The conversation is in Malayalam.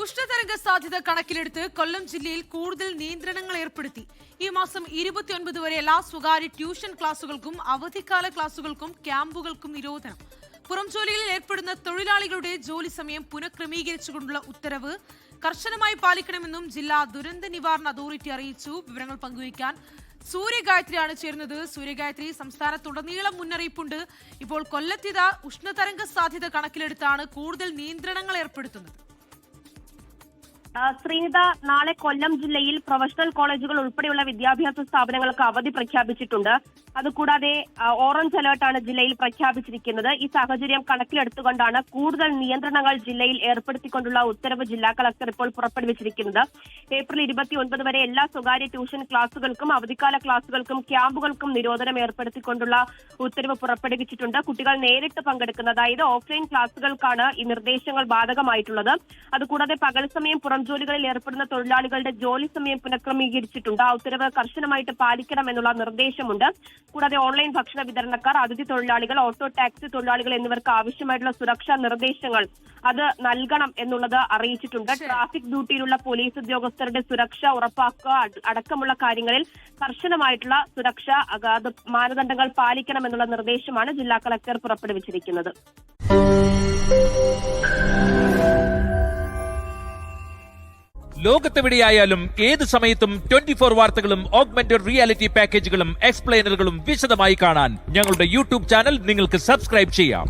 ഉഷ്ണതരംഗ സാധ്യത കണക്കിലെടുത്ത് കൊല്ലം ജില്ലയിൽ കൂടുതൽ നിയന്ത്രണങ്ങൾ ഏർപ്പെടുത്തി. ഈ മാസം 29 വരെ എല്ലാ സ്വകാര്യ ട്യൂഷൻ ക്ലാസുകൾക്കും അവധിക്കാല ക്ലാസുകൾക്കും ക്യാമ്പുകൾക്കും നിരോധനം. പുറം ജോലികളിൽ ഏർപ്പെടുന്ന തൊഴിലാളികളുടെ ജോലി സമയം പുനഃക്രമീകരിച്ചുകൊണ്ടുള്ള ഉത്തരവ് കർശനമായി പാലിക്കണമെന്നും ജില്ലാ ദുരന്ത നിവാരണ അതോറിറ്റി അറിയിച്ചു. വിവരങ്ങൾ പങ്കുവയ്ക്കാൻ സൂര്യഗായത്രിയാണ് ചേരുന്നത്. സൂര്യഗായത്രി, സംസ്ഥാനത്തുടനീളം മുന്നറിയിപ്പുണ്ട്. ഇപ്പോൾ കൊല്ലത്തിത ഉഷ്ണതരംഗ സാധ്യത കണക്കിലെടുത്താണ് കൂടുതൽ നിയന്ത്രണങ്ങൾ ഏർപ്പെടുത്തുന്നത്. ശ്രീനിത, നാളെ കൊല്ലം ജില്ലയിൽ പ്രൊഫഷണൽ കോളേജുകൾ ഉൾപ്പെടെയുള്ള വിദ്യാഭ്യാസ സ്ഥാപനങ്ങൾക്ക് അവധി പ്രഖ്യാപിച്ചിട്ടുണ്ട്. അതുകൂടാതെ ഓറഞ്ച് അലേർട്ടാണ് ജില്ലയിൽ പ്രഖ്യാപിച്ചിരിക്കുന്നത്. ഈ സാഹചര്യം കണക്കിലെടുത്തുകൊണ്ടാണ് കൂടുതൽ നിയന്ത്രണങ്ങൾ ജില്ലയിൽ ഏർപ്പെടുത്തിക്കൊണ്ടുള്ള ഉത്തരവ് ജില്ലാ കളക്ടർ ഇപ്പോൾ പുറപ്പെടുവിച്ചിരിക്കുന്നത്. ഏപ്രിൽ 29 വരെ എല്ലാ സ്വകാര്യ ട്യൂഷൻ ക്ലാസുകൾക്കും അവധിക്കാല ക്ലാസുകൾക്കും ക്യാമ്പുകൾക്കും നിരോധനം ഏർപ്പെടുത്തിക്കൊണ്ടുള്ള ഉത്തരവ് പുറപ്പെടുവിച്ചിട്ടുണ്ട്. കുട്ടികൾ നേരിട്ട് പങ്കെടുക്കുന്ന, അതായത് ഓഫ്ലൈൻ ക്ലാസുകൾക്കാണ് ഈ നിർദ്ദേശങ്ങൾ ബാധകമായിട്ടുള്ളത്. അതുകൂടാതെ പകൽ സമയം പുറം ജോലികളിൽ ഏർപ്പെടുന്ന തൊഴിലാളികളുടെ ജോലി സമയം പുനഃക്രമീകരിച്ചിട്ടുണ്ട്. ആ ഉത്തരവ് കർശനമായിട്ട് പാലിക്കണമെന്നുള്ള നിർദ്ദേശമുണ്ട്. കൂടാതെ ഓൺലൈൻ ഭക്ഷണ വിതരണക്കാർ, അതിഥി തൊഴിലാളികൾ, ഓട്ടോ ടാക്സി തൊഴിലാളികൾ എന്നിവർക്ക് ആവശ്യമായിട്ടുള്ള സുരക്ഷാ നിർദ്ദേശങ്ങൾ അത് നൽകണം എന്നുള്ളത് അറിയിച്ചിട്ടുണ്ട്. ട്രാഫിക് ഡ്യൂട്ടിയിലുള്ള പോലീസ് ഉദ്യോഗസ്ഥരുടെ സുരക്ഷ ഉറപ്പാക്കുക അടക്കമുള്ള കാര്യങ്ങളിൽ കർശനമായിട്ടുള്ള സുരക്ഷ മാനദണ്ഡങ്ങൾ പാലിക്കണമെന്നുള്ള നിർദ്ദേശമാണ് ജില്ലാ കളക്ടർ പുറപ്പെടുവിച്ചിരിക്കുന്നത്. ലോകത്തെവിടെയായാലും ഏത് സമയത്തും 24 വാർത്തകളും ഓഗ്മെന്റഡ് റിയാലിറ്റി പാക്കേജുകളും എക്സ്പ്ലെയിനറുകളും വിശദമായി കാണാൻ ഞങ്ങളുടെ യൂട്യൂബ് ചാനൽ നിങ്ങൾക്ക് സബ്സ്ക്രൈബ് ചെയ്യാം.